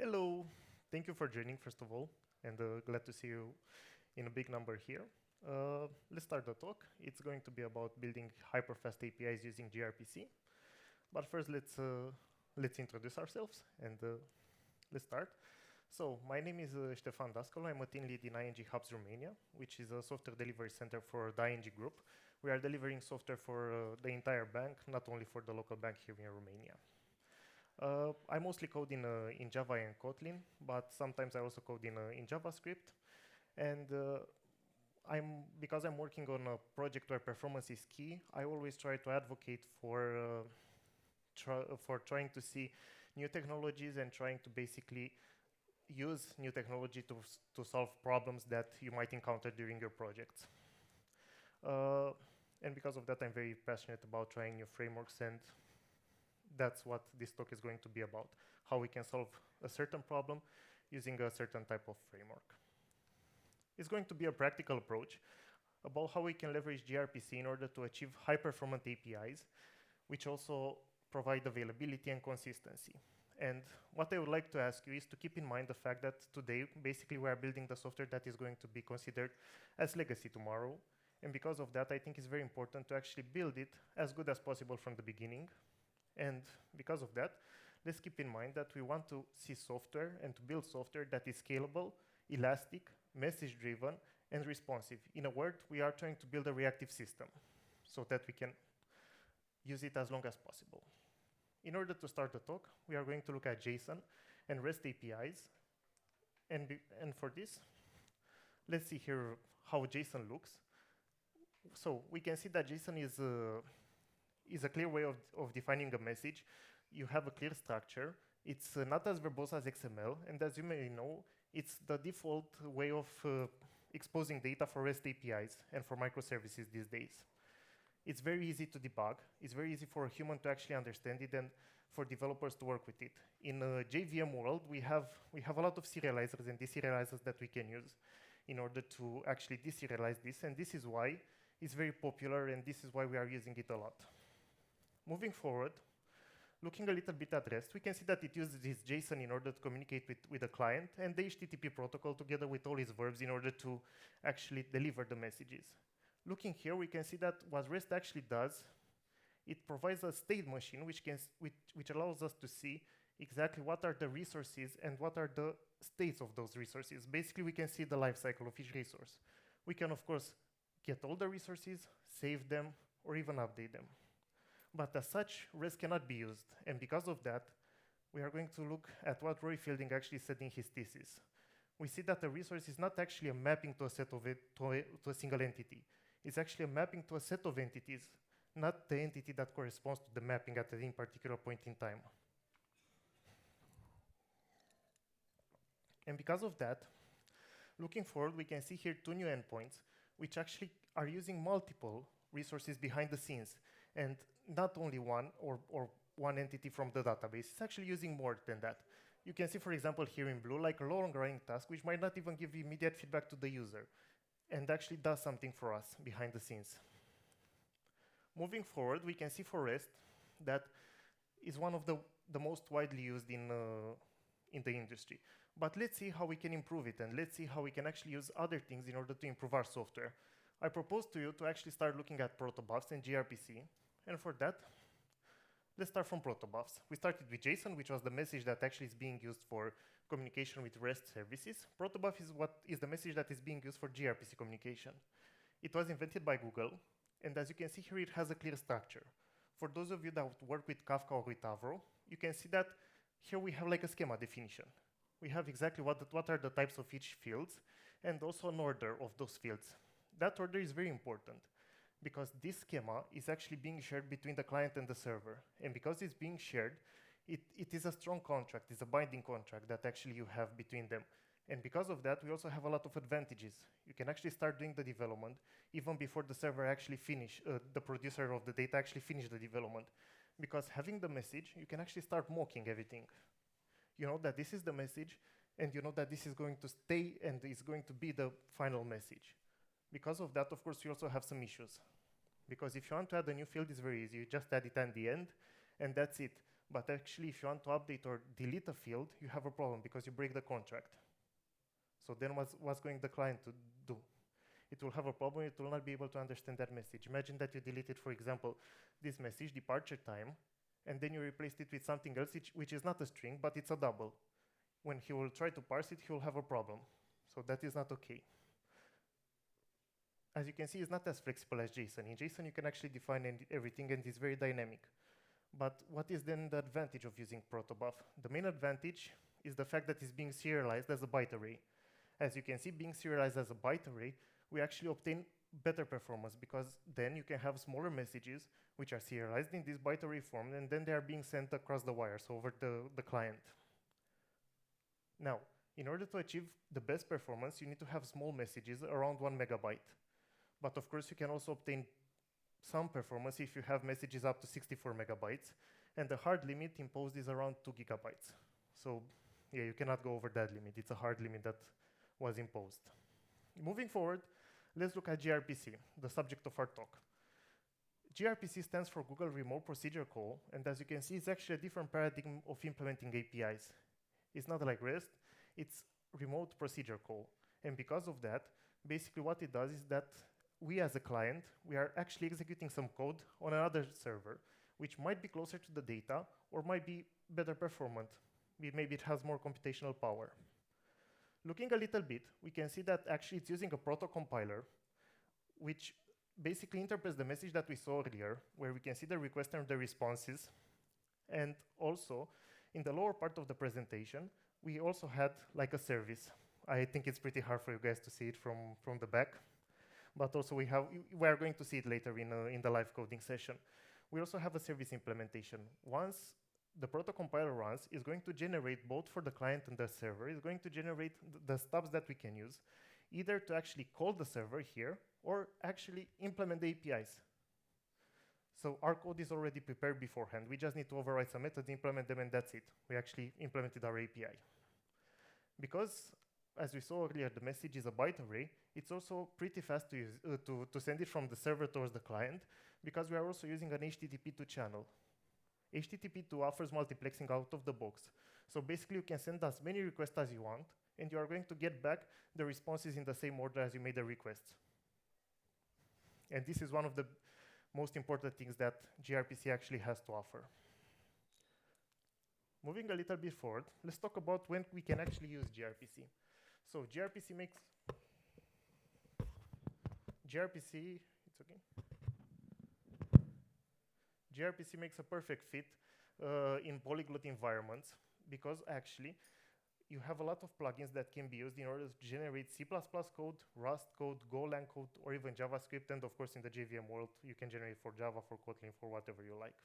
Hello, thank you for joining first of all, and glad to see you in a big number here. Let's start the talk. It's going to be about building hyperfast APIs using gRPC. But first, let's introduce ourselves and let's start. So, my name is Ștefan Dascălu. I'm a team lead in ING Hubs Romania, which is a software delivery center for the ING group. We are delivering software for the entire bank, not only for the local bank here in Romania. I mostly code in Java and Kotlin, but sometimes I also code in JavaScript. And because I'm working on a project where performance is key, I always try to advocate for trying to see new technologies and trying to basically use new technology to solve problems that you might encounter during your projects. And because of that, I'm very passionate about trying new frameworks, and that's what this talk is going to be about, how we can solve a certain problem using a certain type of framework. It's going to be a practical approach about how we can leverage gRPC in order to achieve high-performant APIs, which also provide availability and consistency. And what I would like to ask you is to keep in mind the fact that today, basically, we are building the software that is going to be considered as legacy tomorrow. And because of that, I think it's very important to actually build it as good as possible from the beginning. And because of that, let's keep in mind that we want to see software and to build software that is scalable, elastic, message-driven, and responsive. In a word, we are trying to build a reactive system so that we can use it as long as possible. In order to start the talk, we are going to look at JSON and REST APIs. And for this, let's see here how JSON looks. So we can see that JSON is a clear way of defining a message. You have a clear structure. It's not as verbose as XML, and as you may know, it's the default way of exposing data for REST APIs and for microservices these days. It's very easy to debug. It's very easy for a human to actually understand it and for developers to work with it. In a JVM world, we have a lot of serializers and deserializers that we can use in order to actually deserialize this, and this is why it's very popular, and this is why we are using it a lot. Moving forward, looking a little bit at REST, we can see that it uses this JSON in order to communicate with the client and the HTTP protocol together with all its verbs in order to actually deliver the messages. Looking here, we can see that what REST actually does, it provides a state machine which allows us to see exactly what are the resources and what are the states of those resources. Basically, we can see the life cycle of each resource. We can, of course, get all the resources, save them, or even update them. But as such, REST cannot be used. And because of that, we are going to look at what Roy Fielding actually said in his thesis. We see that a resource is not actually a mapping to a single entity. It's actually a mapping to a set of entities, not the entity that corresponds to the mapping at any particular point in time. And because of that, looking forward, we can see here two new endpoints, which actually are using multiple resources behind the scenes, and not only one or one entity from the database. It's actually using more than that. You can see, for example, here in blue, like a long-running task, which might not even give immediate feedback to the user, and actually does something for us behind the scenes. Moving forward, we can see for REST that is one of the most widely used in the industry. But let's see how we can improve it, and let's see how we can actually use other things in order to improve our software. I propose to you to actually start looking at Protobufs and gRPC, and for that, let's start from Protobufs. We started with JSON, which was the message that actually is being used for communication with REST services. Protobuf is the message that is being used for gRPC communication. It was invented by Google, and as you can see here, it has a clear structure. For those of you that work with Kafka or with Avro, you can see that here we have like a schema definition. We have exactly what are the types of each fields, and also an order of those fields. That order is very important because this schema is actually being shared between the client and the server. And because it's being shared, it is a strong contract, it's a binding contract that actually you have between them. And because of that, we also have a lot of advantages. You can actually start doing the development even before the server actually the producer of the data actually finish the development. Because having the message, you can actually start mocking everything. You know that this is the message, and you know that this is going to stay and is going to be the final message. Because of that, of course, you also have some issues. Because if you want to add a new field, it's very easy. You just add it at the end, and that's it. But actually, if you want to update or delete a field, you have a problem because you break the contract. So then what's going the client to do? It will have a problem, it will not be able to understand that message. Imagine that you deleted, for example, this message, departure time, and then you replaced it with something else, which is not a string, but it's a double. When he will try to parse it, he will have a problem. So that is not okay. As you can see, it's not as flexible as JSON. In JSON, you can actually define everything, and it's very dynamic. But what is then the advantage of using Protobuf? The main advantage is the fact that it's being serialized as a byte array. As you can see, being serialized as a byte array, we actually obtain better performance because then you can have smaller messages which are serialized in this byte array form, and then they are being sent across the wires over the client. Now, in order to achieve the best performance, you need to have small messages around 1 megabyte. But of course, you can also obtain some performance if you have messages up to 64 megabytes, and the hard limit imposed is around 2 gigabytes. So yeah, you cannot go over that limit. It's a hard limit that was imposed. Moving forward, let's look at gRPC, the subject of our talk. gRPC stands for Google Remote Procedure Call, and as you can see, it's actually a different paradigm of implementing APIs. It's not like REST, it's remote procedure call. And because of that, basically what it does is that we as a client, we are actually executing some code on another server, which might be closer to the data or might be better performant. Maybe it has more computational power. Looking a little bit, we can see that actually it's using a proto-compiler, which basically interprets the message that we saw earlier, where we can see the request and the responses. And also, in the lower part of the presentation, we also had like a service. I think it's pretty hard for you guys to see it from the back, but also we are going to see it later in the live coding session. We also have a service implementation. Once the proto-compiler runs, is going to generate both for the client and the server, is going to generate the stubs that we can use, either to actually call the server here or actually implement the APIs. So our code is already prepared beforehand. We just need to override some methods, implement them, and that's it. We actually implemented our API. Because, as we saw earlier, the message is a byte array, it's also pretty fast to use, to send it from the server towards the client, because we are also using an HTTP2 channel. HTTP2 offers multiplexing out of the box. So basically, you can send as many requests as you want, and you are going to get back the responses in the same order as you made the requests. And this is one of the most important things that gRPC actually has to offer. Moving a little bit forward, let's talk about when we can actually use gRPC. So gRPC makes gRPC makes a perfect fit in polyglot environments, because actually you have a lot of plugins that can be used in order to generate C++ code, Rust code, Golang code, or even JavaScript. And of course, in the JVM world, you can generate for Java, for Kotlin, for whatever you like.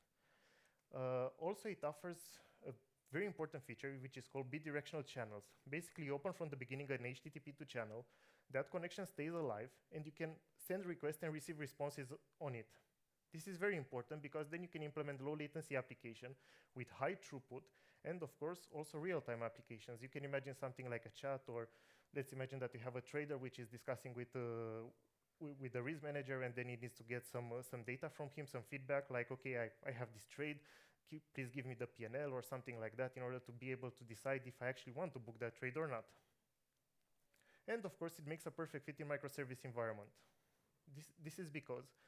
Also, it offers a very important feature, which is called bidirectional channels. Basically, you open from the beginning an HTTP2 channel, that connection stays alive, and you can send requests and receive responses on it. This is very important because then you can implement low latency application with high throughput, and of course, also real-time applications. You can imagine something like a chat, or let's imagine that you have a trader which is discussing with the risk manager, and then he needs to get some data from him, some feedback, like, okay, I have this trade, please give me the P&L or something like that in order to be able to decide if I actually want to book that trade or not. And of course, it makes a perfect fit in microservice environment. This is because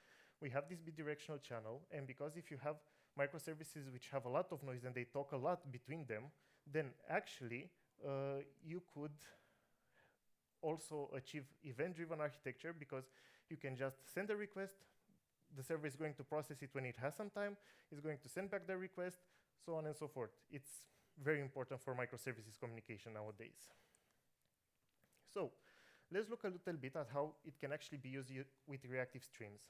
we have this bidirectional channel, and because if you have microservices which have a lot of noise and they talk a lot between them, then actually you could also achieve event-driven architecture, because you can just send a request, the server is going to process it when it has some time, it's going to send back the request, so on and so forth. It's very important for microservices communication nowadays. So let's look a little bit at how it can actually be used with reactive streams.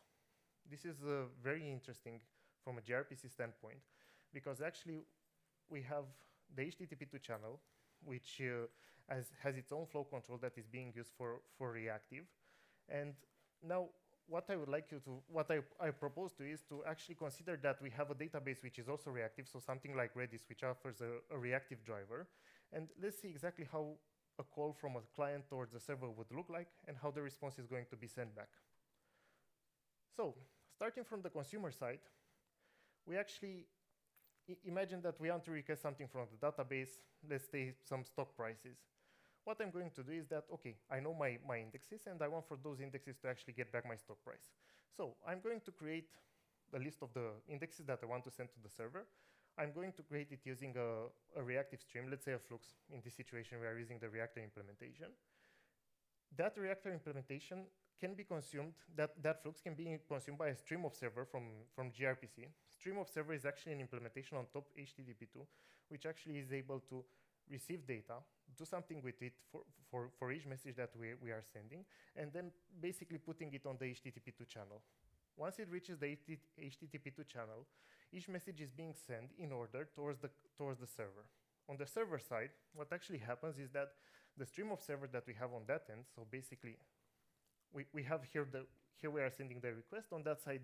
This is very interesting from a gRPC standpoint, because actually we have the HTTP2 channel, which has its own flow control that is being used for reactive. And now what I propose to is to actually consider that we have a database which is also reactive, so something like Redis, which offers a reactive driver. And let's see exactly how a call from a client towards a server would look like and how the response is going to be sent back. So starting from the consumer side, we actually imagine that we want to request something from the database, let's say some stock prices. What I'm going to do is that, okay, I know my indexes, and I want for those indexes to actually get back my stock price. So I'm going to create a list of the indexes that I want to send to the server. I'm going to create it using a reactive stream, let's say a Flux. In this situation, we are using the Reactor implementation. That Reactor implementation can be consumed, that Flux can be consumed by a stream observer from gRPC. Stream observer is actually an implementation on top HTTP2, which actually is able to receive data, do something with it for each message that we are sending, and then basically putting it on the HTTP2 channel. Once it reaches the HTTP2 channel, each message is being sent in order towards the server. On the server side, what actually happens is that the stream observer that we have on that end, so basically we have here we are sending the request. On that side,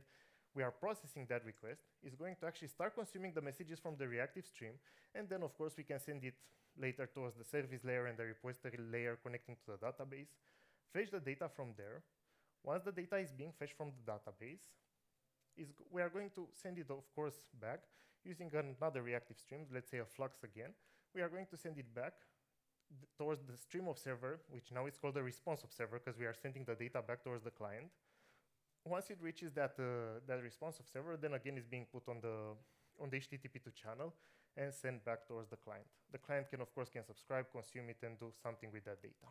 we are processing that request, is going to actually start consuming the messages from the reactive stream, and then of course we can send it later towards the service layer and the repository layer connecting to the database, fetch the data from there. Once the data is being fetched from the database, we are going to send it, of course, back using another reactive stream, let's say a Flux again. We are going to send it back towards the stream observer, which now is called the response observer because we are sending the data back towards the client. Once it reaches that response observer, then again is being put on the HTTP2 channel and sent back towards the client. The client can, of course, subscribe, consume it, and do something with that data.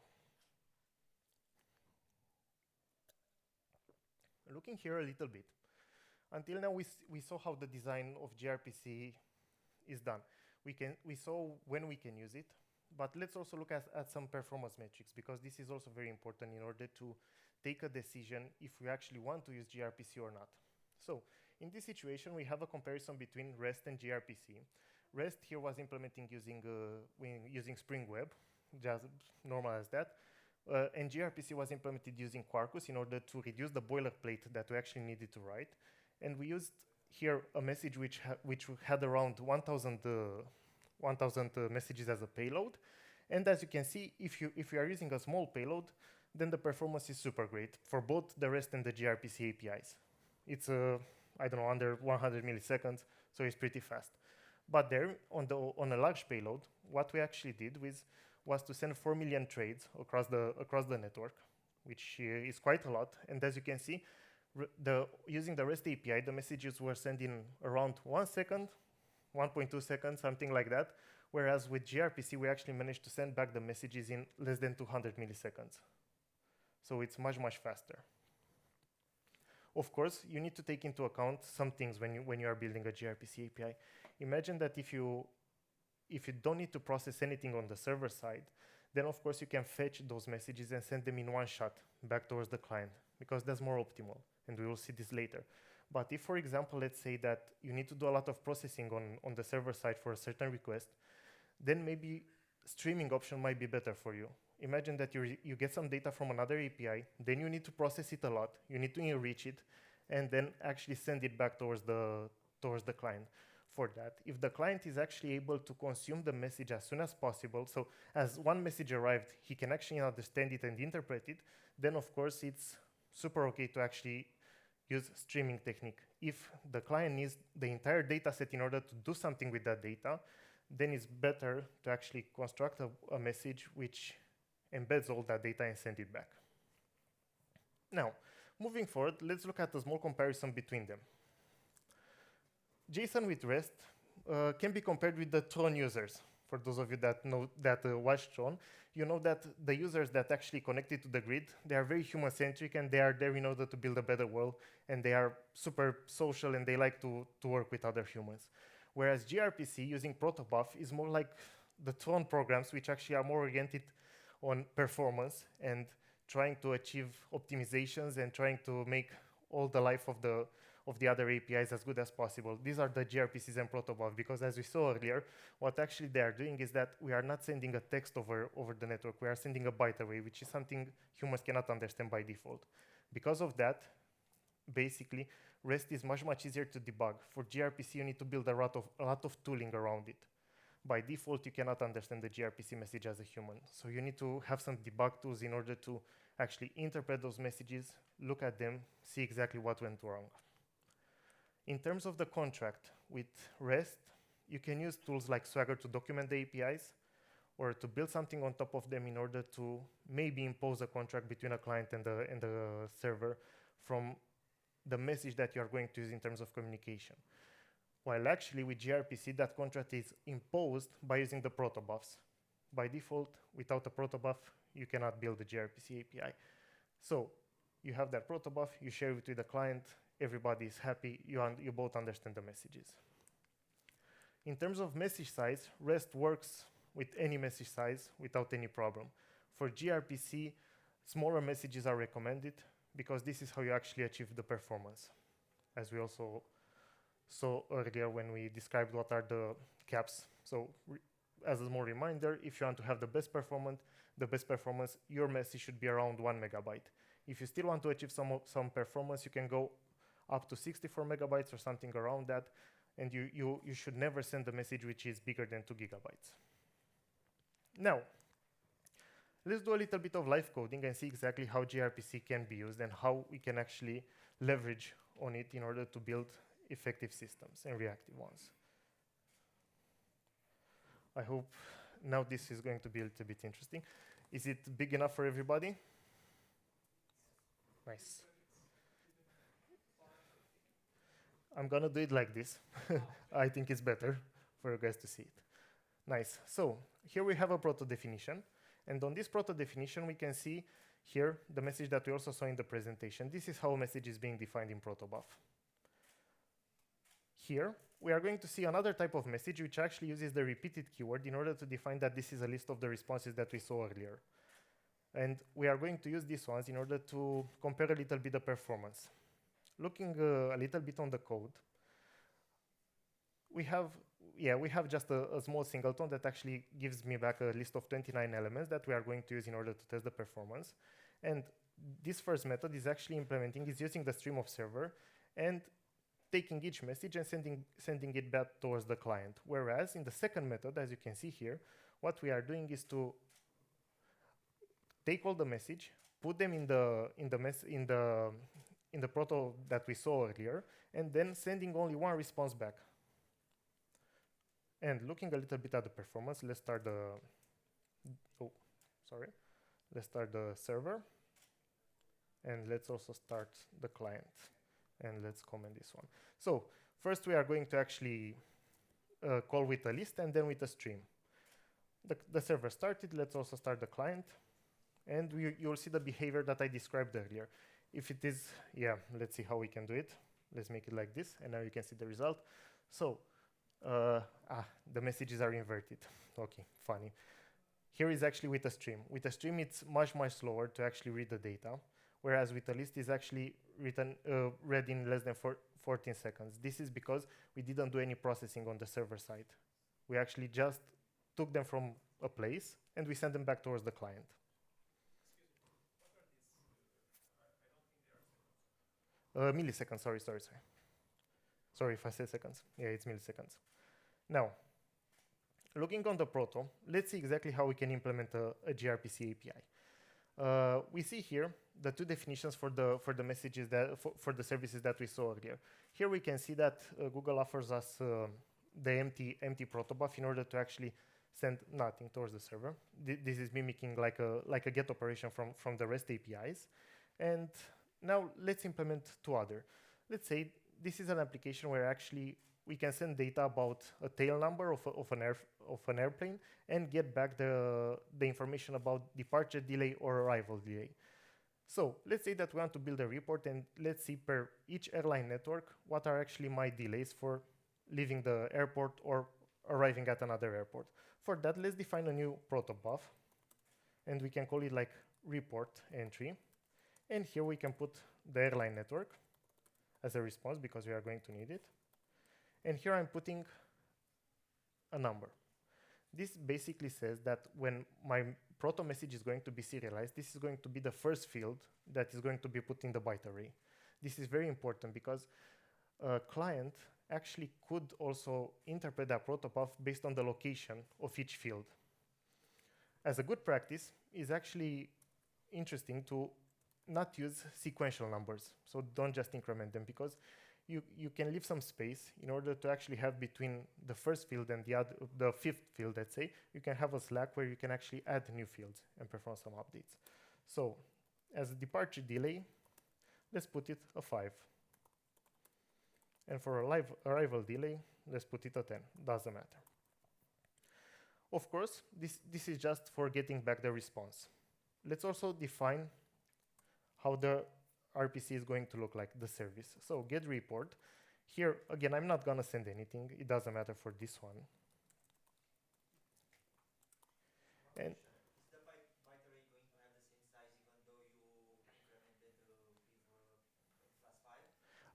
Looking here a little bit, until now we saw how the design of gRPC is done. We saw when we can use it, but let's also look at some performance metrics, because this is also very important in order to take a decision if we actually want to use gRPC or not. So in this situation, we have a comparison between REST and gRPC. REST here was implementing using Spring Web, just normal as that. And gRPC was implemented using Quarkus in order to reduce the boilerplate that we actually needed to write. And we used here a message which had around 1,000 messages as a payload. And as you can see, if you are using a small payload, then the performance is super great for both the REST and the gRPC APIs. It's, I don't know, under 100 milliseconds, so it's pretty fast. But there, on a large payload, what we actually did was to send 4 million trades across the network, which is quite a lot. And as you can see, using the REST API, the messages were sent in around 1 second, 1.2 seconds, something like that. Whereas with gRPC, we actually managed to send back the messages in less than 200 milliseconds. So it's much, much faster. Of course, you need to take into account some things when you are building a gRPC API. Imagine that if you don't need to process anything on the server side, then of course you can fetch those messages and send them in one shot back towards the client, because that's more optimal, and we will see this later. But if, for example, let's say that you need to do a lot of processing on the server side for a certain request, then maybe streaming option might be better for you. Imagine that you get some data from another API, then you need to process it a lot, you need to enrich it, and then actually send it back towards the client. For that, if the client is actually able to consume the message as soon as possible, so as one message arrived, he can actually understand it and interpret it, then of course it's super okay to actually use streaming technique. If the client needs the entire data set in order to do something with that data, then it's better to actually construct a message which embeds all that data and send it back. Now, moving forward, let's look at a small comparison between them. JSON with REST can be compared with the Tron users. For those of you that watch Tron, you know that the users that actually connected to the grid, they are very human-centric, and they are there in order to build a better world, and they are super social, and they like to work with other humans. Whereas gRPC using Protobuf is more like the Tron programs, which actually are more oriented on performance and trying to achieve optimizations and trying to make all the life of the other APIs as good as possible. These are the gRPCs and Protobuf, because as we saw earlier, what actually they are doing is that we are not sending a text over the network, we are sending a byte array, which is something humans cannot understand by default. Because of that, basically, REST is much, much easier to debug. For gRPC, you need to build a lot of tooling around it. By default, you cannot understand the gRPC message as a human. So you need to have some debug tools in order to actually interpret those messages, look at them, see exactly what went wrong. In terms of the contract with REST, you can use tools like Swagger to document the APIs or to build something on top of them in order to maybe impose a contract between a client and the server from the message that you are going to use in terms of communication. While actually with gRPC, that contract is imposed by using the protobufs. By default, without a protobuf, you cannot build the gRPC API. So you have that protobuf, you share it with the client, everybody is happy, you both understand the messages. In terms of message size, REST works with any message size without any problem. For gRPC, smaller messages are recommended because this is how you actually achieve the performance, as we also saw earlier when we described what are the caps. So as a small reminder, if you want to have the best performance, your message should be around 1 megabyte. If you still want to achieve some performance, you can go up to 64 megabytes or something around that, and you should never send a message which is bigger than 2 gigabytes. Now, let's do a little bit of live coding and see exactly how gRPC can be used and how we can actually leverage on it in order to build effective systems and reactive ones. I hope now this is going to be a little bit interesting. Is it big enough for everybody? Nice. I'm gonna do it like this. I think it's better for you guys to see it. Nice. So here we have a proto definition. And on this proto definition, we can see here the message that we also saw in the presentation. This is how a message is being defined in Protobuf. Here, we are going to see another type of message which actually uses the repeated keyword in order to define that this is a list of the responses that we saw earlier. And we are going to use these ones in order to compare a little bit the performance. Looking a little bit on the code, we have just a small singleton that actually gives me back a list of 29 elements that we are going to use in order to test the performance. And this first method is actually using the stream observer and taking each message and sending it back towards the client. Whereas in the second method, as you can see here, what we are doing is to take all the message, put them in the proto that we saw earlier, and then sending only one response back. And looking a little bit at the performance, let's start the server, and let's also start the client, and let's comment this one. So first we are going to actually call with a list and then with a stream. The server started, let's also start the client, and you'll see the behavior that I described earlier. If it is, let's see how we can do it. Let's make it like this, and now you can see the result. So, the messages are inverted. Okay, funny. Here is actually with a stream. With a stream, it's much, much slower to actually read the data, whereas with a list, it's actually read in less than 14 seconds. This is because we didn't do any processing on the server side. We actually just took them from a place, and we sent them back towards the client. Milliseconds, sorry. Sorry if I said seconds. Yeah, it's milliseconds. Now, looking on the proto, let's see exactly how we can implement a gRPC API. We see here the two definitions for the messages for the services that we saw earlier. Here we can see that Google offers us the empty protobuf in order to actually send nothing towards the server. This is mimicking like a get operation from the REST APIs. And now let's implement two other. Let's say this is an application where actually we can send data about a tail number of an airplane and get back the information about departure delay or arrival delay. So let's say that we want to build a report, and let's see per each airline network what are actually my delays for leaving the airport or arriving at another airport. For that, let's define a new protobuf, and we can call it like report entry. And here we can put the airline network as a response because we are going to need it. And here I'm putting a number. This basically says that when my proto message is going to be serialized, this is going to be the first field that is going to be put in the byte array. This is very important because a client actually could also interpret that protobuf based on the location of each field. As a good practice, is actually interesting to not use sequential numbers. So don't just increment them, because you can leave some space in order to actually have between the first field and the fifth field, let's say, you can have a slack where you can actually add new fields and perform some updates. So as a departure delay, let's put it a 5. And for a arrival delay, let's put it a 10. Doesn't matter. Of course, this is just for getting back the response. Let's also define how the RPC is going to look like, the service. So get report. Here, again, I'm not going to send anything. It doesn't matter for this one. And is the byte array going to have the same size even though you incremented with class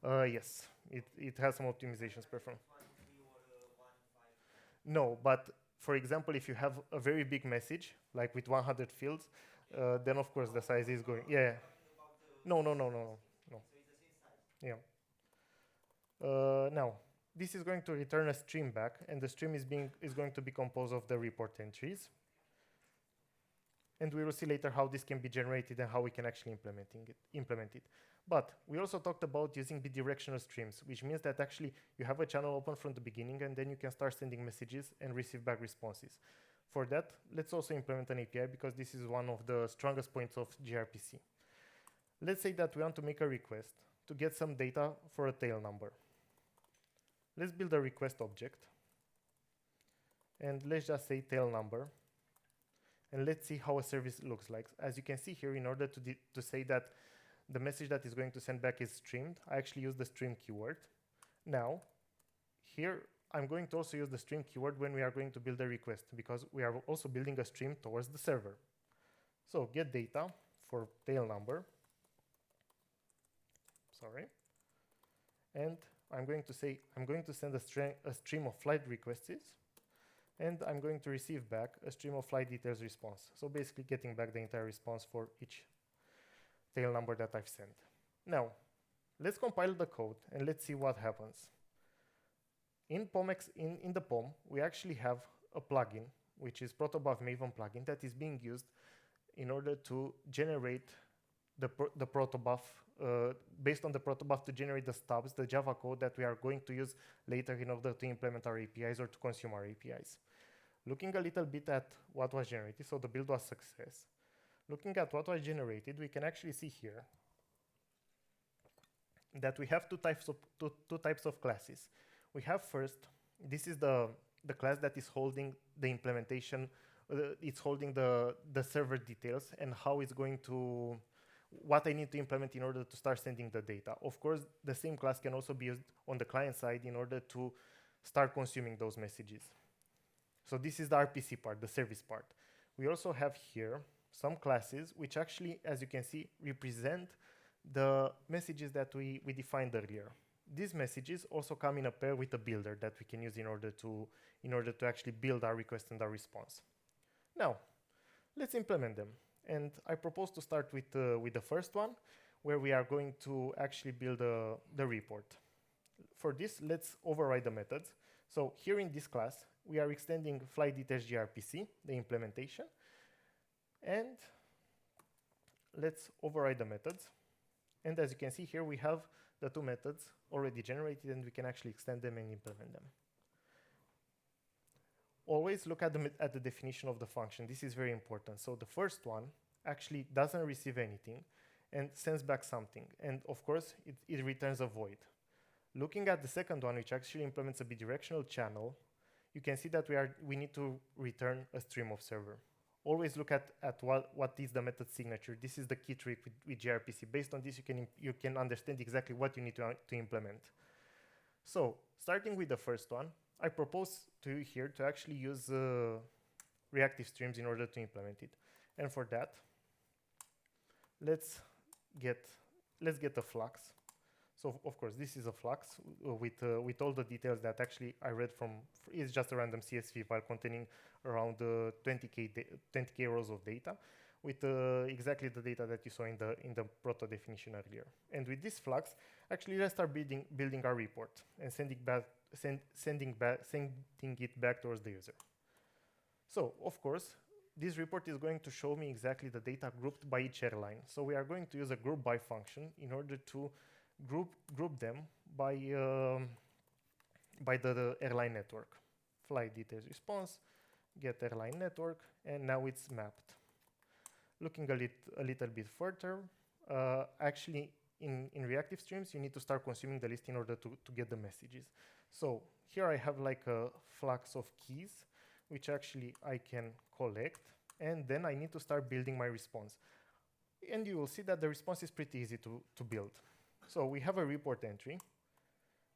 5? Yes, it has some optimizations performed. 1, 3 or 1, 5? No, but for example, if you have a very big message, like with 100 fields, then of course the size is going. Yeah. No. So it's the same size. Yeah. Now, this is going to return a stream back, and the stream is going to be composed of the report entries. And we will see later how this can be generated and how we can actually implement it. But we also talked about using bidirectional streams, which means that actually you have a channel open from the beginning, and then you can start sending messages and receive back responses. For that, let's also implement an API, because this is one of the strongest points of gRPC. Let's say that we want to make a request to get some data for a tail number. Let's build a request object, and let's just say tail number. And let's see how a service looks like. As you can see here, in order to say that the message that is going to send back is streamed, I actually use the stream keyword. Now, here, I'm going to also use the stream keyword when we are going to build a request, because we are also building a stream towards the server. So get data for tail number. Sorry. And I'm going to say, I'm going to send a stream of flight requests, and I'm going to receive back a stream of flight details response. So basically getting back the entire response for each tail number that I've sent. Now, let's compile the code and let's see what happens. In the POM, we actually have a plugin, which is Protobuf Maven plugin, that is being used in order to generate the Protobuf, based on the Protobuf, to generate the stubs, the Java code that we are going to use later in order to implement our APIs or to consume our APIs. Looking a little bit at what was generated, so the build was success. Looking at what was generated, we can actually see here that we have two types of classes. We have first, this is the class that is holding the implementation, it's holding the server details and how it's going to, what I need to implement in order to start sending the data. Of course, the same class can also be used on the client side in order to start consuming those messages. So this is the RPC part, the service part. We also have here some classes which actually, as you can see, represent the messages that we defined earlier. These messages also come in a pair with a builder that we can use in order to actually build our request and our response. Now, let's implement them. And I propose to start with the first one, where we are going to actually build the report. For this, let's override the methods. So here in this class, we are extending flight details gRPC, the implementation. And let's override the methods. And as you can see here, we have the two methods already generated, and we can actually extend them and implement them. Always look at the definition of the function. This is very important. So the first one actually doesn't receive anything and sends back something. And of course, it returns a void. Looking at the second one, which actually implements a bidirectional channel, you can see that we need to return a stream of server. Always look at what is the method signature. This is the key trick with gRPC. Based on this, you can understand exactly what you need to implement. So starting with the first one, I propose to you here to actually use reactive streams in order to implement it. And for that, let's get a Flux. So of course, this is a Flux with all the details that actually I read from. It's just a random CSV file containing around 20k rows of data, with exactly the data that you saw in the proto definition earlier. And with this Flux, actually let's start building our report and sending it back towards the user. So of course, this report is going to show me exactly the data grouped by each airline. So we are going to use a group by function in order to group them by the airline network. Flight details response, get airline network, and now it's mapped. Looking a little bit further, actually in reactive streams, you need to start consuming the list in order to get the messages. So here I have like a flux of keys, which actually I can collect, and then I need to start building my response. And you will see that the response is pretty easy to build. So we have a report entry,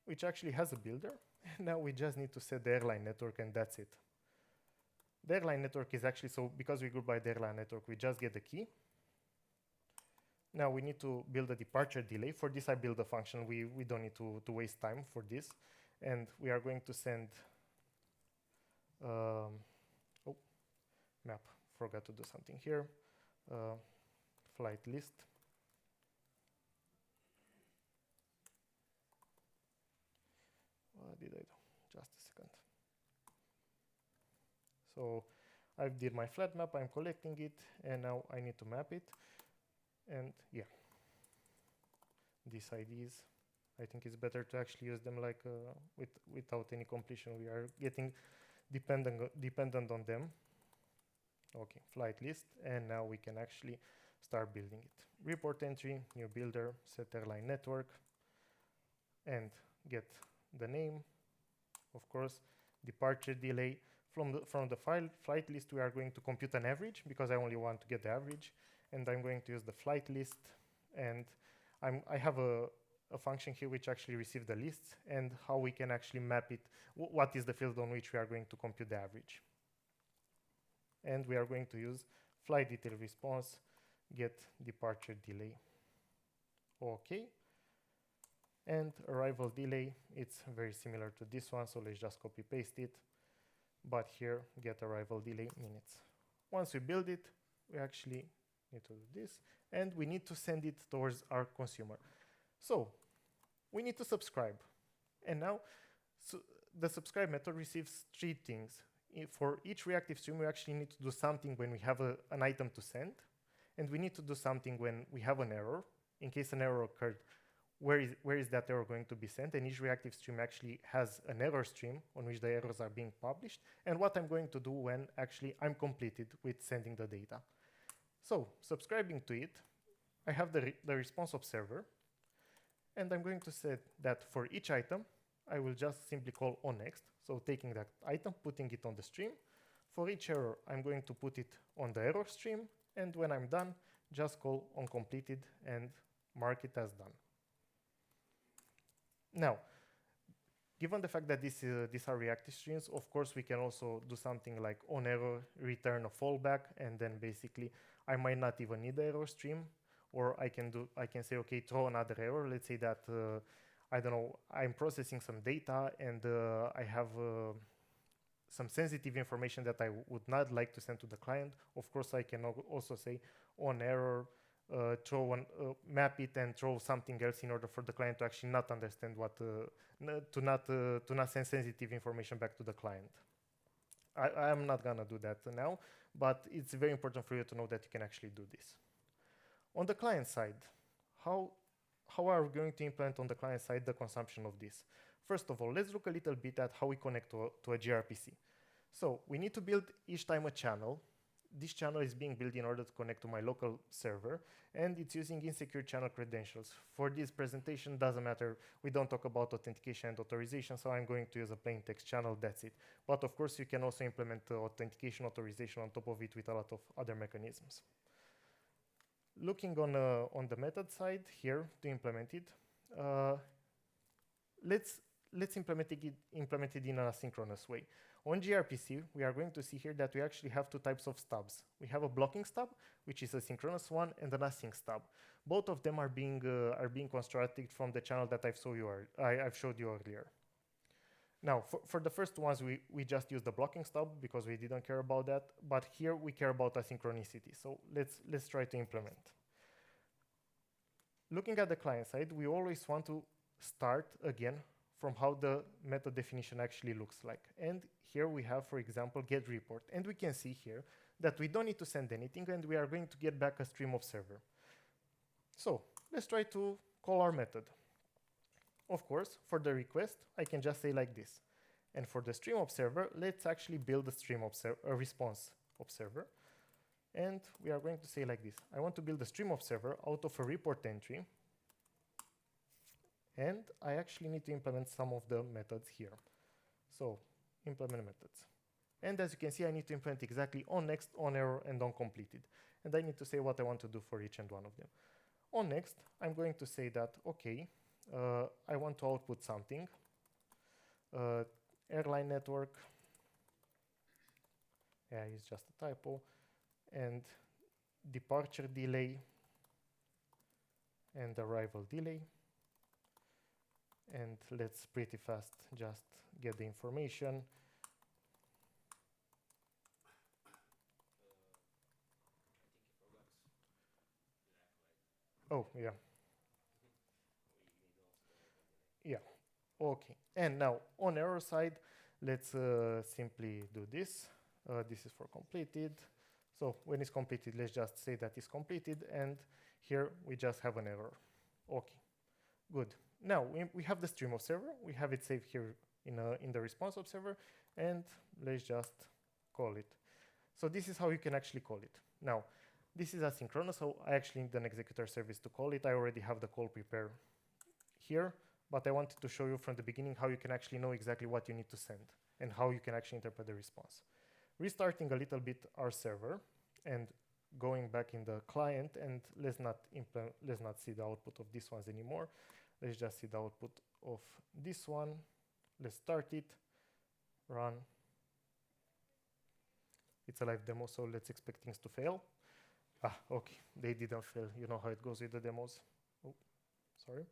which actually has a builder, and now we just need to set the airline network, and that's it. The airline network is actually, so because we group by the airline network, we just get the key. Now we need to build a departure delay. For this, I build a function. We don't need to waste time for this. And we are going to send, map, forgot to do something here. Flight list. What did I do? Just a second. So I did my flat map, I'm collecting it, and now I need to map it. And yeah, these IDs, I think it's better to actually use them like without any completion. We are getting dependent on them. Okay, flight list, and now we can actually start building it. Report entry, new builder, set airline network, and get the name, of course, departure delay. From the flight list, we are going to compute an average because I only want to get the average, and I'm going to use the flight list, and I have a function here which actually receives the lists and how we can actually map it. What is the field on which we are going to compute the average? And we are going to use flight detail response, get departure delay. Okay. And arrival delay, it's very similar to this one, so let's just copy paste it. But here, get arrival delay minutes. Once we build it, we actually need to do this, and we need to send it towards our consumer. So we need to subscribe. And now the subscribe method receives 3 things. For each reactive stream, we actually need to do something when we have an item to send, and we need to do something when we have an error. In case an error occurred, where is that error going to be sent? And each reactive stream actually has an error stream on which the errors are being published, and what I'm going to do when actually I'm completed with sending the data. So subscribing to it, I have the response observer, and I'm going to set that for each item, I will just simply call onNext. So taking that item, putting it on the stream. For each error, I'm going to put it on the error stream, and when I'm done, just call onCompleted and mark it as done. Now, given the fact that these are reactive streams, of course, we can also do something like on error, return a fallback, and then basically I might not even need the error stream, or I can say, okay, throw another error. Let's say that, I don't know, I'm processing some data and I have some sensitive information that I would not like to send to the client. Of course, I can also say on error, map it and throw something else in order for the client to actually not understand what, to not send sensitive information back to the client. I'm not gonna do that now, but it's very important for you to know that you can actually do this. On the client side, how are we going to implement on the client side the consumption of this? First of all, let's look a little bit at how we connect to a gRPC. So we need to build each time a channel. This channel is being built in order to connect to my local server, and it's using insecure channel credentials. For this presentation, doesn't matter, we don't talk about authentication and authorization, so I'm going to use a plain text channel, that's it. But of course, you can also implement authentication, authorization on top of it with a lot of other mechanisms. Looking on the method side here to implement it, let's implement it in an asynchronous way. On gRPC, we are going to see here that we actually have 2 types of stubs. We have a blocking stub, which is a synchronous one, and an async stub. Both of them are being constructed from the channel that I've showed you earlier. Now, for the first ones, we just use the blocking stub because we didn't care about that. But here we care about asynchronicity. So let's try to implement. Looking at the client side, we always want to start again from how the method definition actually looks like. And here we have, for example, get report. And we can see here that we don't need to send anything, and we are going to get back a stream observer. So let's try to call our method. of course, for the request, I can just say like this. And for the stream observer, let's actually build a response observer. And we are going to say like this. I want to build a stream observer out of a report entry. And I actually need to implement some of the methods here. So implement methods. And as you can see, I need to implement exactly on next, on error, and on completed. And I need to say what I want to do for each and one of them. On next, I'm going to say that, okay, I want to output something. Airline network. Yeah, it's just a typo. And departure delay and arrival delay. And let's pretty fast just get the information. Oh, yeah. Yeah, okay. And now on error side, let's simply do this. This is for completed. So when it's completed, let's just say that it's completed. And here we just have an error. Okay, good. Now we have the stream observer. We have it saved here in the response observer. And let's just call it. So this is how you can actually call it. Now, this is asynchronous, so I actually need an executor service to call it. I already have the call prepared here, but I wanted to show you from the beginning how you can actually know exactly what you need to send and how you can actually interpret the response. Restarting a little bit our server and going back in the client, and let's not see the output of these ones anymore. Let's just see the output of this one. Let's start it, run. It's a live demo, so let's expect things to fail. Ah, okay, they didn't fail. You know how it goes with the demos. Oh, sorry.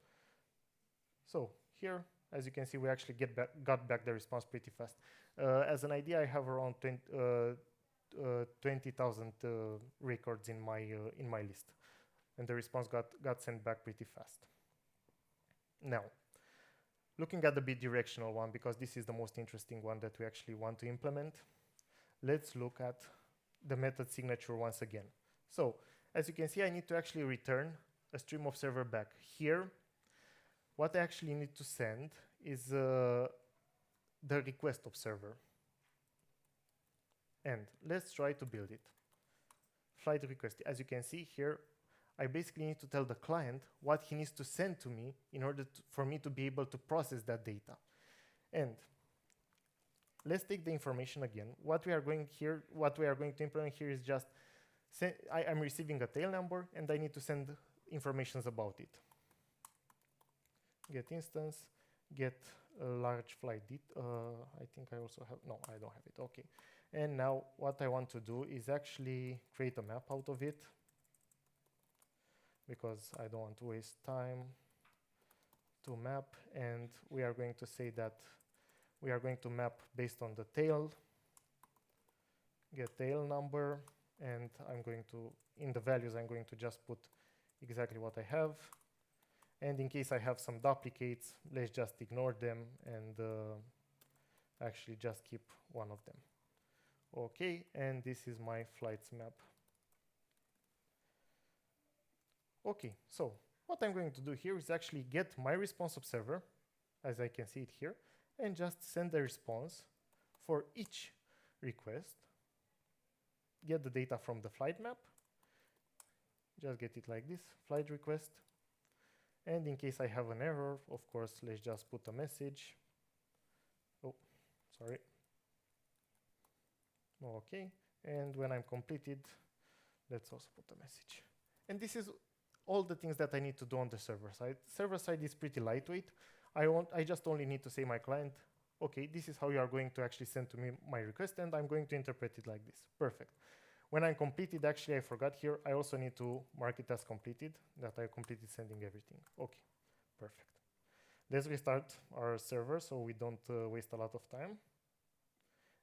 So here, as you can see, we actually got back the response pretty fast. As an idea, I have around 20,000 records in my list, and the response got sent back pretty fast. Now, looking at the bidirectional one, because this is the most interesting one that we actually want to implement, let's look at the method signature once again. So, as you can see, I need to actually return a stream observer back. Here, what I actually need to send is the request observer. And let's try to build it. Flight request. As you can see here, I basically need to tell the client what he needs to send to me in order for me to be able to process that data. And let's take the information again. What we are going to implement here is just I'm receiving a tail number and I need to send informations about it. Get instance, get a large flight. I think I also have, no, I don't have it. Okay. And now what I want to do is actually create a map out of it, because I don't want to waste time to map. And we are going to say that we are going to map based on the tail, get tail number, and I'm going to, in the values, I'm going to just put exactly what I have. And in case I have some duplicates, let's just ignore them and actually just keep one of them. Okay, and this is my flights map. Okay, so what I'm going to do here is actually get my response observer, as I can see it here, and just send a response for each request. Get the data from the flight map, just get it like this, flight request. And in case I have an error, of course, let's just put a message. Oh, sorry. Okay, and when I'm completed, let's also put a message. And this is all the things that I need to do on the server side. Server side is pretty lightweight. I just only need to say my client, okay, this is how you are going to actually send to me my request, and I'm going to interpret it like this. Perfect. When I'm completed, actually I forgot here, I also need to mark it as completed, that I completed sending everything. Okay, perfect. Let's restart our server so we don't waste a lot of time.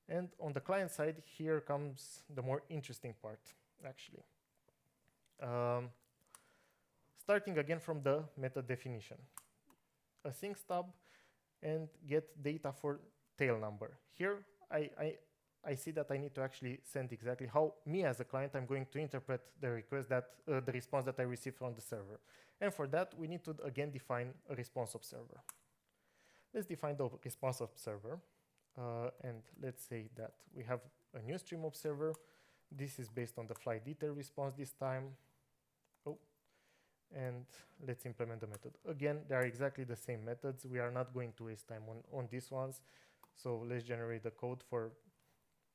And on the client side, here comes the more interesting part, actually. Starting again from the method definition. Async stub and get data for tail number. Here, I see that I need to actually send exactly how me as a client I'm going to interpret the request that the response that I received from the server. And for that, we need to again define a response observer. let's define the response observer. And let's say that we have a new stream observer. This is based on the flight detail response this time. Oh, and let's implement the method. Again, they are exactly the same methods. We are not going to waste time on these ones. So let's generate the code for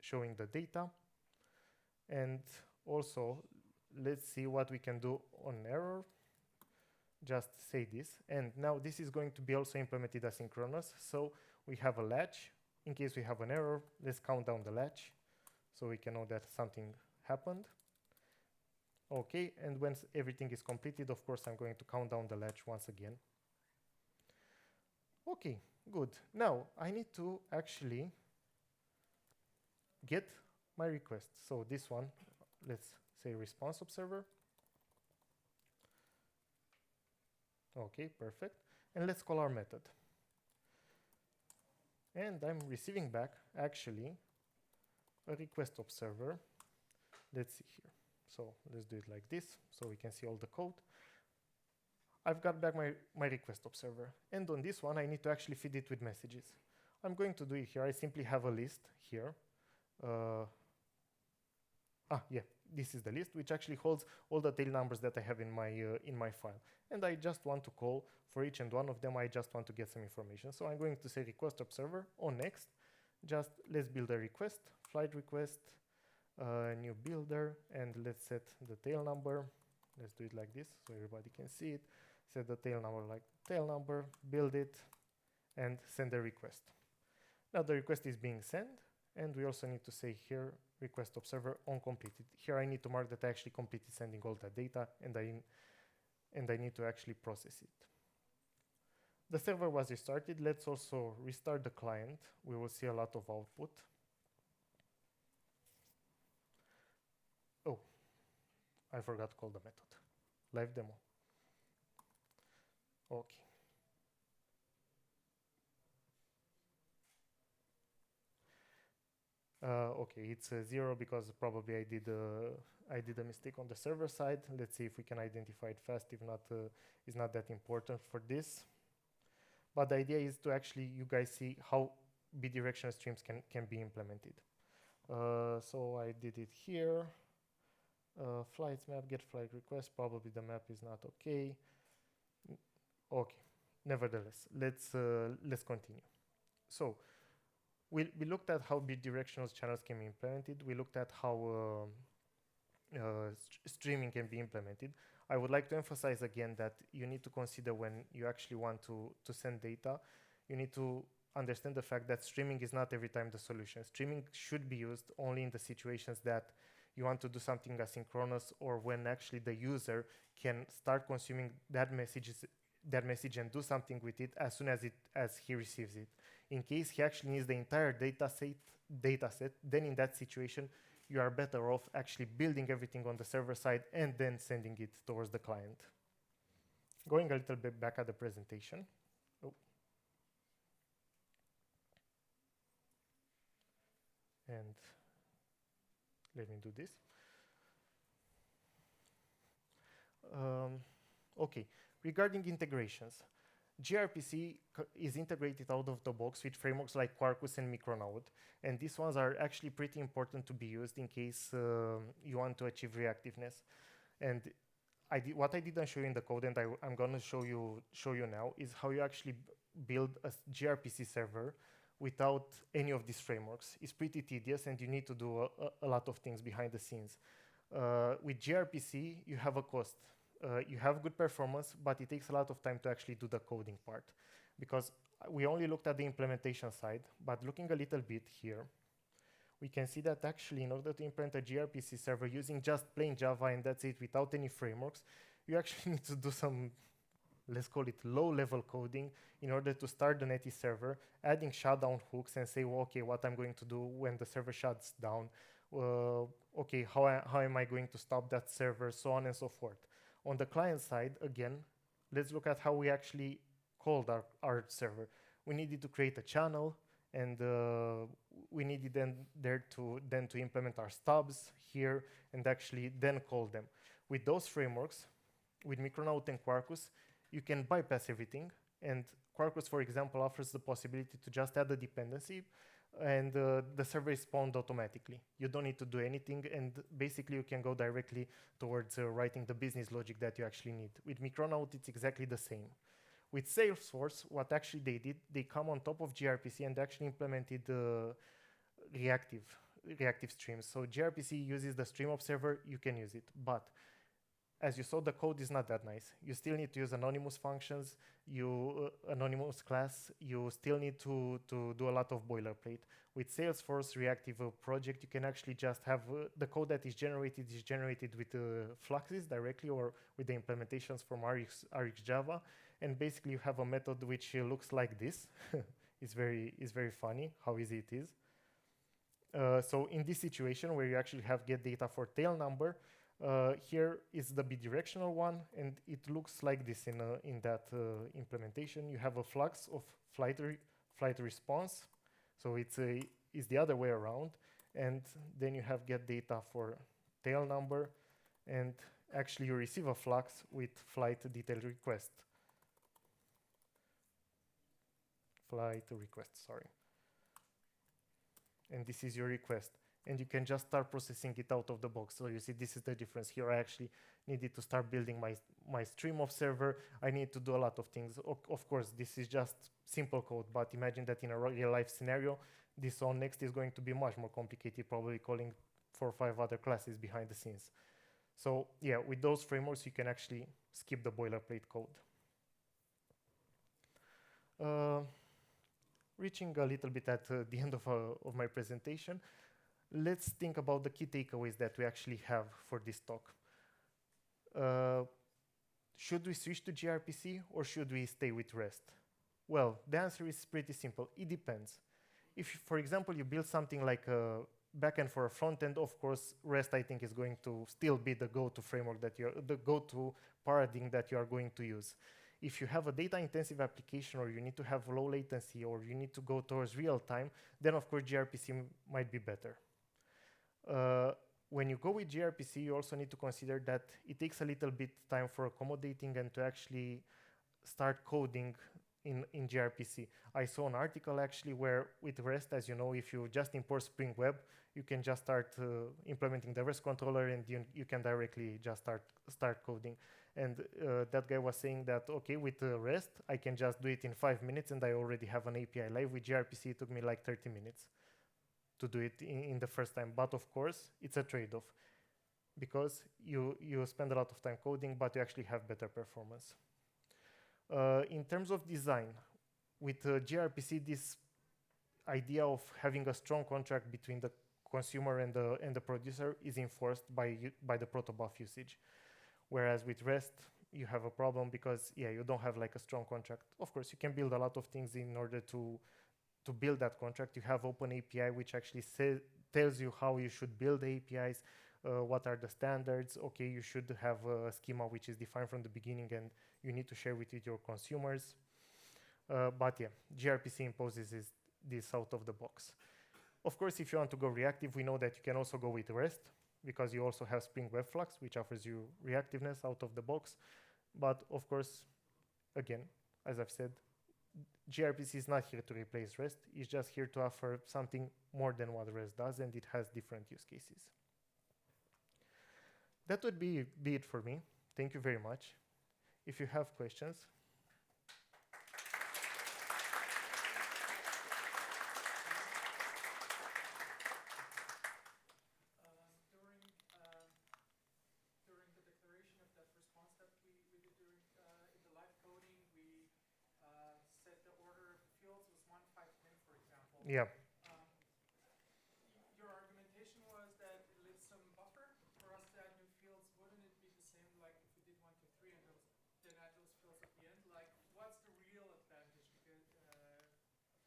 showing the data. And also, let's see what we can do on error. Just say this. And now this is going to be also implemented asynchronous. So we have a latch. In case we have an error, let's count down the latch so we can know that something happened. Okay, and once everything is completed, of course, I'm going to count down the latch once again. Okay, good. Now, I need to actually get my request. So this one, let's say response observer. Okay, perfect. And let's call our method. And I'm receiving back, actually, a request observer. Let's see here. So let's do it like this, so we can see all the code. I've got back my request observer. And on this one, I need to actually feed it with messages. I'm going to do it here. I simply have a list here. Yeah, this is the list, which actually holds all the tail numbers that I have in my file. And I just want to call for each and one of them. I just want to get some information. So I'm going to say request observer on next. Just let's build a request, flight request, new builder, and let's set the tail number. Let's do it like this so everybody can see it. Set the tail number like tail number, build it, and send the request. Now the request is being sent, and we also need to say here request observer on completed. Here I need to mark that I actually completed sending all that data, and I need to actually process it. The server was restarted. Let's also restart the client. We will see a lot of output. Oh, I forgot to call the method. Live demo. Okay. Okay, it's 0 because probably I did a mistake on the server side. Let's see if we can identify it fast. If not, it's not that important for this. But the idea is to actually, you guys see how bidirectional streams can be implemented. So I did it here. Flights map, get flight request. Probably the map is not okay. Okay, nevertheless, let's continue. So we looked at how bidirectional channels can be implemented. We looked at how streaming can be implemented. I would like to emphasize again that you need to consider when you actually want to send data, you need to understand the fact that streaming is not every time the solution. Streaming should be used only in the situations that you want to do something asynchronous, or when actually the user can start consuming that message and do something with it as soon as he receives it. In case he actually needs the entire data set, then in that situation, you are better off actually building everything on the server side and then sending it towards the client. Going a little bit back at the presentation. Oh. And let me do this. Okay, regarding integrations, gRPC is integrated out of the box with frameworks like Quarkus and Micronaut, and these ones are actually pretty important to be used in case you want to achieve reactiveness. And what I didn't show you in the code, and I'm going to show you now, is how you actually build a gRPC server without any of these frameworks. It's pretty tedious, and you need to do a lot of things behind the scenes. With gRPC, you have a cost. You have good performance, but it takes a lot of time to actually do the coding part, because we only looked at the implementation side. But looking a little bit here, we can see that actually in order to implement a gRPC server using just plain Java and that's it, without any frameworks, you actually need to do some, let's call it low-level coding in order to start the Netty server, adding shutdown hooks and say, well, okay, what I'm going to do when the server shuts down, okay, how am I going to stop that server, so on and so forth. On the client side, again, let's look at how we actually called our server. We needed to create a channel, and we needed then to implement our stubs here and actually then call them. With those frameworks, with Micronaut and Quarkus, you can bypass everything, and Quarkus, for example, offers the possibility to just add a dependency and the server is spawned automatically. You don't need to do anything, and basically you can go directly towards writing the business logic that you actually need. With Micronaut, it's exactly the same. With Salesforce, what actually they did, they come on top of gRPC and actually implemented reactive streams. So gRPC uses the stream observer, you can use it. But as you saw, the code is not that nice. You still need to use anonymous functions, anonymous class. You still need to do a lot of boilerplate. With Salesforce Reactive project, you can actually just have the code that is generated with Fluxes directly or with the implementations from RX Java. And basically you have a method which looks like this. It's very funny how easy it is. So in this situation where you actually have get data for tail number, here is the bidirectional one, and it looks like this in that implementation. You have a flux of flight response, so it's the other way around, and then you have get data for tail number, and actually you receive a flux with flight detail request. Sorry. And this is your request. And you can just start processing it out of the box. So you see, this is the difference. Here I actually needed to start building my stream observer. I need to do a lot of things. Of course, this is just simple code, but imagine that in a real life scenario, this on next is going to be much more complicated, probably calling 4 or 5 other classes behind the scenes. So yeah, with those frameworks, you can actually skip the boilerplate code. Reaching a little bit at the end of my presentation, let's think about the key takeaways that we actually have for this talk. Should we switch to gRPC or should we stay with REST? Well, the answer is pretty simple. It depends. If, for example, you build something like a backend for a front end, of course, REST, I think, is going to still be the go-to framework the go-to paradigm that you are going to use. If you have a data-intensive application or you need to have low latency or you need to go towards real time, then of course gRPC might be better. When you go with gRPC, you also need to consider that it takes a little bit time for accommodating and to actually start coding in gRPC. I saw an article actually where with REST, as you know, if you just import Spring Web, you can just start implementing the REST controller and you can directly just start coding. And that guy was saying that, okay, with REST, I can just do it in 5 minutes and I already have an API live. With gRPC, it took me like 30 minutes to do it in the first time. But of course, it's a trade-off because you spend a lot of time coding, but you actually have better performance. In terms of design, with gRPC, this idea of having a strong contract between the consumer and the producer is enforced by the Protobuf usage. Whereas with REST, you have a problem because, yeah, you don't have like a strong contract. Of course, you can build a lot of things in order to build that contract. You have Open API, which actually tells you how you should build APIs, what are the standards. Okay, you should have a schema which is defined from the beginning and you need to share with your consumers. But yeah, gRPC imposes this out of the box. Of course, if you want to go reactive, we know that you can also go with REST because you also have Spring Web Flux, which offers you reactiveness out of the box. But of course, again, as I've said, gRPC is not here to replace REST. It's just here to offer something more than what REST does, and it has different use cases. That would be it for me. Thank you very much. If you have questions. During the declaration of that response that we did in the live coding, we set the order of the fields was 1, 5, 10, for example. Yeah. Your argumentation was that it leaves some buffer for us to add new fields. Wouldn't it be the same like if we did 1, 2, 3 and then add those fields at the end? Like, what's the real advantage of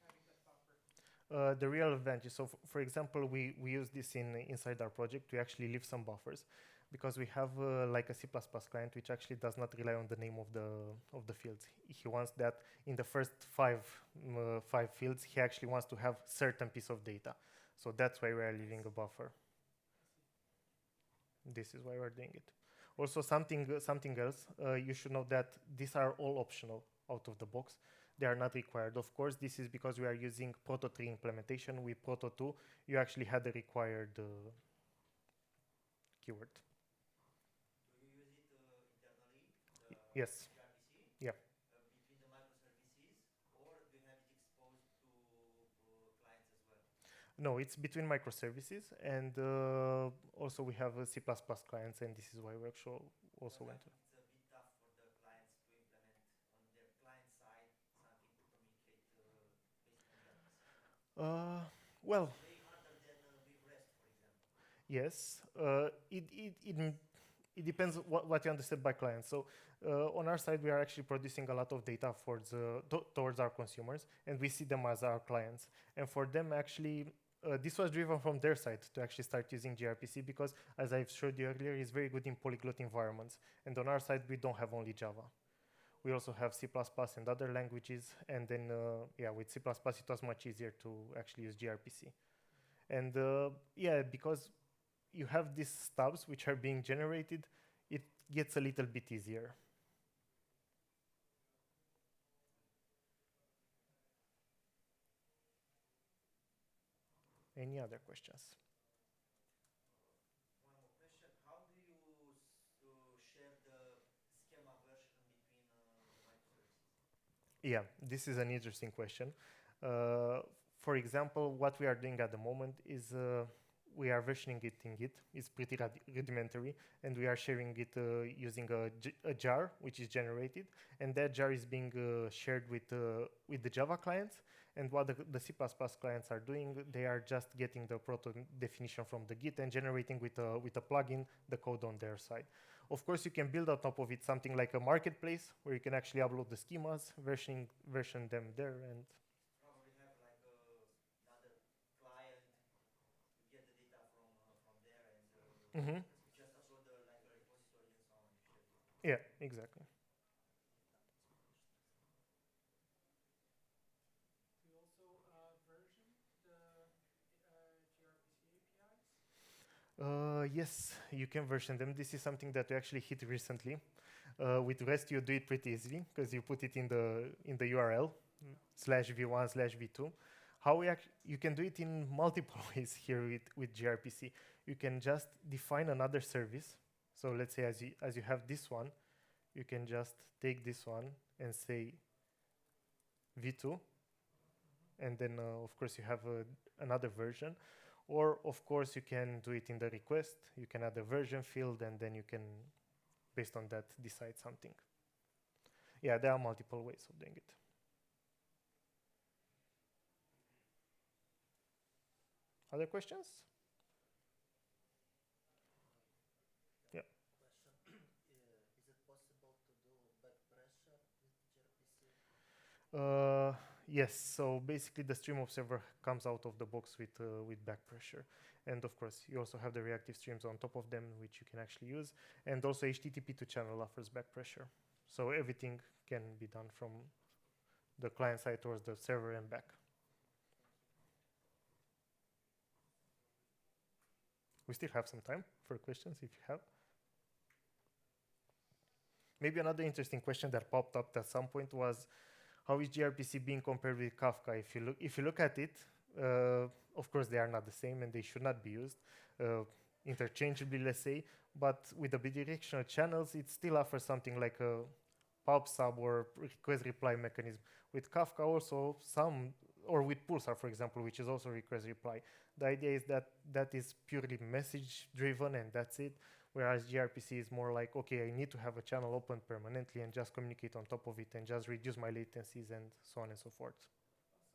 having that buffer? The real advantage. So, for example, we use this inside our project to actually leave some buffers, because we have like a C++ client which actually does not rely on the name of the fields. He wants that in the first five fields, he actually wants to have certain piece of data. So that's why we are leaving a buffer. This is why we're doing it. Also, something else, you should know that these are all optional out of the box. they are not required. Of course, this is because we are using Proto 3 implementation. With Proto 2, you actually had the required keyword. Do you use it internally, Yes. gRPC? Yeah. Between the microservices, or do you have it exposed to clients as well? No, it's between microservices, and also we have C++ clients, and this is why we actually also went to. It's a bit tough for the clients to implement on their client side something to communicate based on gRPC. Well, It's way harder than with REST, for example. yes, it depends what you understand by clients. So on our side, we are actually producing a lot of data towards our consumers, and we see them as our clients. And for them, actually, this was driven from their side to actually start using gRPC because, as I've showed you earlier, it's very good in polyglot environments. And on our side, we don't have only Java. We also have C++ and other languages. And then, yeah, with C++, it was much easier to actually use gRPC. And yeah, because you have these stubs which are being generated, it gets a little bit easier. Any other questions? One more question. How do you share the schema version between the microservices? Yeah, this is an interesting question. For example, what we are doing at the moment is we are versioning it in Git. It's pretty rudimentary, and we are sharing it using a jar which is generated, and that jar is being shared with the Java clients. And what the C++ clients are doing, they are just getting the proto definition from the Git and generating with a plugin the code on their side. Of course, you can build on top of it something like a marketplace where you can actually upload the schemas, version them there, and Probably have like another client. You get the data from there, and Mhm. you just upload like a repository and so on. You share it. Yeah, exactly. Do you also version the gRPC APIs? Yes, you can version them. This is something that we actually hit recently. With REST, you do it pretty easily because you put it in the URL /v1/v2. You can do it in multiple ways here with gRPC. You can just define another service. So let's say as you have this one, you can just take this one and say v2, and then of course you have another version. Or of course you can do it in the request. You can add a version field, and then you can, based on that, decide something. Yeah, there are multiple ways of doing it. Other questions? Yeah. Question: Is it possible to do back pressure with gRPC? Yes. So basically, the stream observer comes out of the box with back pressure, and of course, you also have the reactive streams on top of them, which you can actually use, and also HTTP to channel offers back pressure. So everything can be done from the client side towards the server and back. We still have some time for questions if you have. Maybe another interesting question that popped up at some point was, how is gRPC being compared with Kafka? If you look at it, of course they are not the same and they should not be used interchangeably, let's say. But with the bidirectional channels, it still offers something like a pub sub or request reply mechanism. With Kafka also or with Pulsar, for example, which is also request reply. The idea is that is purely message driven and that's it. Whereas gRPC is more like, okay, I need to have a channel open permanently and just communicate on top of it and just reduce my latencies and so on and so forth.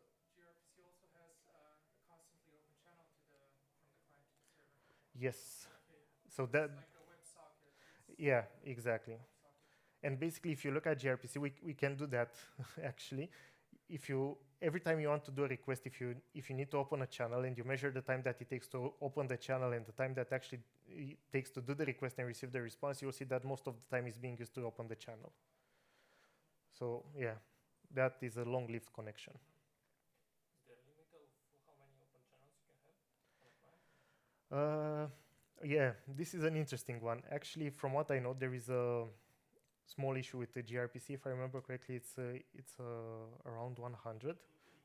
Also, gRPC also has a constantly open channel from the client to the server. Yes. Okay. So It's that, like a WebSocket. yeah, exactly. WebSocket. And basically, if you look at gRPC, we can do that actually. Every time you want to do a request, if you need to open a channel and you measure the time that it takes to open the channel and the time that actually it takes to do the request and receive the response, you'll see that most of the time is being used to open the channel. So yeah, that is a long-lived connection. Is there a limit of how many open channels you can have on a client? Yeah, this is an interesting one. Actually, from what I know, there is a small issue with the gRPC. If I remember correctly, it's around 100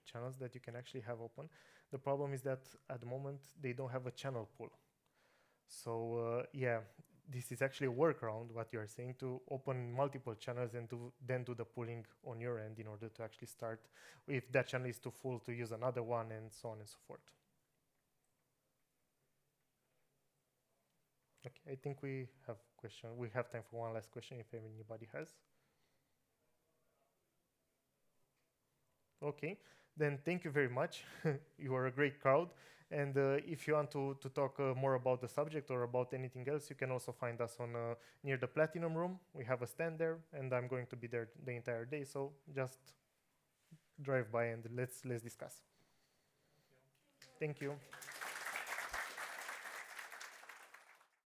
channels that you can actually have open. The problem is that at the moment they don't have a channel pool. So yeah, this is actually a workaround, what you are saying, to open multiple channels and then do the pooling on your end in order to actually start, if that channel is too full, to use another one, and so on and so forth. Okay, I think we have question. We have time for one last question if anybody has. Okay, then thank you very much. You are a great crowd. And if you want to talk more about the subject or about anything else, you can also find us on near the Platinum Room. We have a stand there, and I'm going to be there the entire day. So just drive by and let's discuss. Thank you. Thank you.